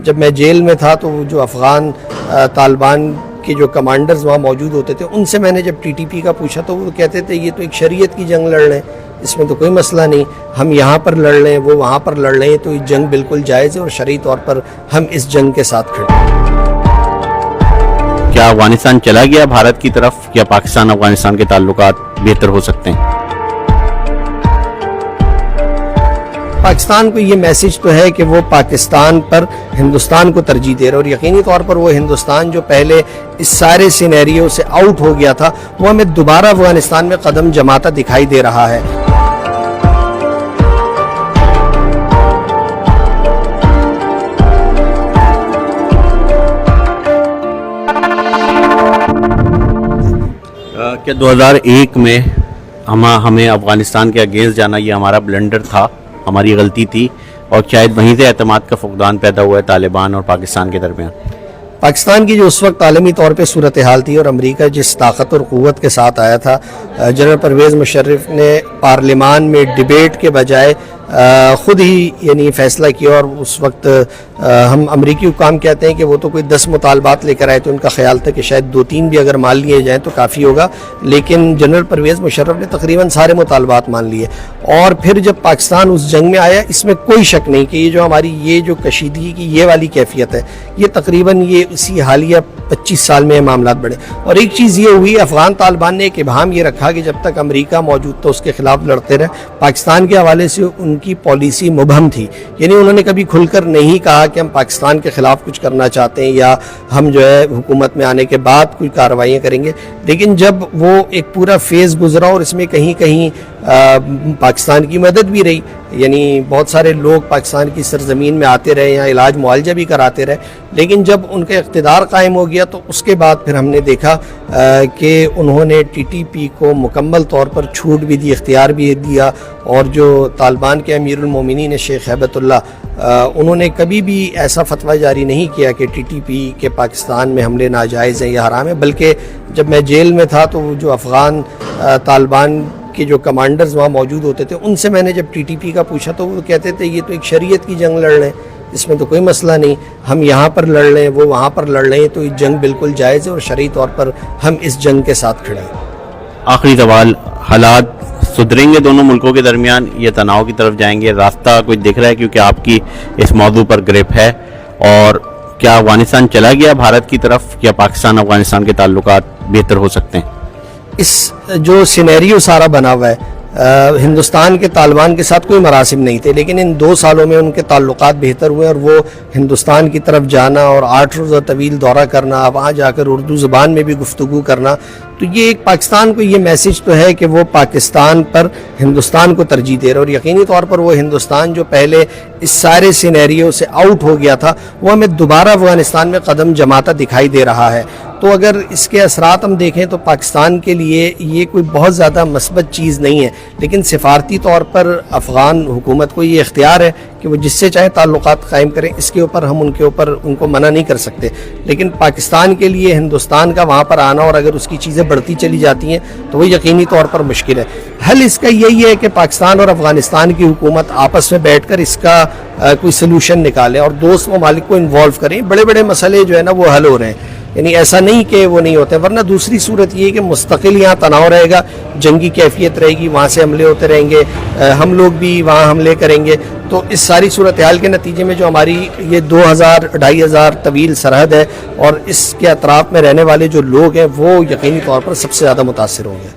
جب میں جیل میں تھا تو جو افغان طالبان کے جو کمانڈرز وہاں موجود ہوتے تھے ان سے میں نے جب ٹی ٹی پی کا پوچھا تو وہ کہتے تھے یہ تو ایک شریعت کی جنگ لڑ رہے ہیں، اس میں تو کوئی مسئلہ نہیں، ہم یہاں پر لڑ رہے ہیں وہ وہاں پر لڑ رہے ہیں، تو یہ جنگ بالکل جائز ہے اور شرعی طور پر ہم اس جنگ کے ساتھ کھڑے ہیں۔ کیا افغانستان چلا گیا بھارت کی طرف، یا پاکستان افغانستان کے تعلقات بہتر ہو سکتے ہیں؟ پاکستان کو یہ میسج تو ہے کہ وہ پاکستان پر ہندوستان کو ترجیح دے رہا ہے، اور یقینی طور پر وہ ہندوستان جو پہلے اس سارے سینیریو سے آؤٹ ہو گیا تھا وہ ہمیں دوبارہ افغانستان میں قدم جماتا دکھائی دے رہا ہے۔ کیا 2001 میں ہمیں افغانستان کے اگینسٹ جانا یہ ہمارا بلنڈر تھا، ہماری غلطی تھی، اور شاید وہیں سے اعتماد کا فقدان پیدا ہوا ہے طالبان اور پاکستان کے درمیان؟ پاکستان کی جو اس وقت عالمی طور پہ صورتحال تھی اور امریکہ جس طاقت اور قوت کے ساتھ آیا تھا، جنرل پرویز مشرف نے پارلیمان میں ڈیبیٹ کے بجائے خود ہی یعنی فیصلہ کیا، اور اس وقت ہم امریکی حکام کہتے ہیں کہ وہ تو کوئی 10 مطالبات لے کر آئے تھے، ان کا خیال تھا کہ شاید 2-3 بھی اگر مان لیے جائیں تو کافی ہوگا، لیکن جنرل پرویز مشرف نے تقریباً سارے مطالبات مان لیے۔ اور پھر جب پاکستان اس جنگ میں آیا، اس میں کوئی شک نہیں کہ یہ جو ہماری یہ جو کشیدگی کی یہ والی کیفیت ہے، یہ تقریباً یہ اسی حالیہ 25 سال میں معاملات بڑھے۔ اور ایک چیز یہ ہوئی، افغان طالبان نے ایک ابہام یہ رکھا کہ جب تک امریکہ موجود تھا اس کے خلاف لڑتے رہے۔ پاکستان کے حوالے سے ان کی پالیسی مبہم تھی، یعنی انہوں نے کبھی کھل کر نہیں کہا کہ ہم پاکستان کے خلاف کچھ کرنا چاہتے ہیں یا ہم جو ہے حکومت میں آنے کے بعد کوئی کارروائیاں کریں گے، لیکن جب وہ ایک پورا فیز گزرا اور اس میں کہیں کہیں پاکستان کی مدد بھی رہی، یعنی بہت سارے لوگ پاکستان کی سرزمین میں آتے رہے، یہاں علاج معالجہ بھی کراتے رہے، لیکن جب ان کا اقتدار قائم ہو گیا تو اس کے بعد پھر ہم نے دیکھا کہ انہوں نے ٹی ٹی پی کو مکمل طور پر چھوٹ بھی دی، اختیار بھی دیا، اور جو طالبان کے امیر المومنین شیخ ہیبت اللہ، انہوں نے کبھی بھی ایسا فتویٰ جاری نہیں کیا کہ ٹی ٹی پی کے پاکستان میں حملے ناجائز ہیں یا حرام ہیں، بلکہ جب میں جیل میں تھا تو جو افغان طالبان کے جو کمانڈرز وہاں موجود ہوتے تھے ان سے میں نے جب ٹی ٹی پی کا پوچھا تو وہ کہتے تھے یہ تو ایک شریعت کی جنگ لڑ رہے ہیں، اس میں تو کوئی مسئلہ نہیں، ہم یہاں پر لڑ رہے ہیں وہ وہاں پر لڑ رہے ہیں، تو یہ جنگ بالکل جائز ہے اور شرعی طور پر ہم اس جنگ کے ساتھ کھڑے ہیں۔ آخری سوال، حالات سدھریں گے دونوں ملکوں کے درمیان، یہ تناؤ کی طرف جائیں گے؟ راستہ کچھ دکھ رہا ہے کیونکہ آپ کی اس موضوع پر گرپ ہے؟ اور کیا افغانستان چلا گیا بھارت کی طرف، یا پاکستان افغانستان کے تعلقات بہتر ہو سکتے ہیں؟ اس جو سینیریو سارا بنا ہوا ہے، ہندوستان کے طالبان کے ساتھ کوئی مراسم نہیں تھے، لیکن ان 2 سالوں میں ان کے تعلقات بہتر ہوئے، اور وہ ہندوستان کی طرف جانا اور 8 روزہ طویل دورہ کرنا، وہاں جا کر اردو زبان میں بھی گفتگو کرنا، تو یہ ایک پاکستان کو یہ میسج تو ہے کہ وہ پاکستان پر ہندوستان کو ترجیح دے رہا ہے، اور یقینی طور پر وہ ہندوستان جو پہلے اس سارے سینیریو سے آؤٹ ہو گیا تھا وہ ہمیں دوبارہ افغانستان میں قدم جماتا دکھائی دے رہا ہے۔ تو اگر اس کے اثرات ہم دیکھیں تو پاکستان کے لیے یہ کوئی بہت زیادہ مثبت چیز نہیں ہے، لیکن سفارتی طور پر افغان حکومت کو یہ اختیار ہے کہ وہ جس سے چاہے تعلقات قائم کریں، اس کے اوپر ہم ان کو منع نہیں کر سکتے، لیکن پاکستان کے لیے ہندوستان کا وہاں پر آنا اور اگر اس کی چیزیں بڑھتی چلی جاتی ہیں تو وہ یقینی طور پر مشکل ہے۔ حل اس کا یہی ہے کہ پاکستان اور افغانستان کی حکومت آپس میں بیٹھ کر اس کا کوئی سلوشن نکالیں اور دوست ممالک کو انوالو کریں۔ بڑے بڑے مسئلے جو ہے نا وہ حل ہو رہے ہیں، یعنی ایسا نہیں کہ وہ نہیں ہوتے، ورنہ دوسری صورت یہ ہے کہ مستقل یہاں تناؤ رہے گا، جنگی کیفیت رہے گی، وہاں سے حملے ہوتے رہیں گے، ہم لوگ بھی وہاں حملے کریں گے، تو اس ساری صورتحال کے نتیجے میں جو ہماری یہ 2000-2500 طویل سرحد ہے اور اس کے اطراف میں رہنے والے جو لوگ ہیں وہ یقینی طور پر سب سے زیادہ متاثر ہوں گے۔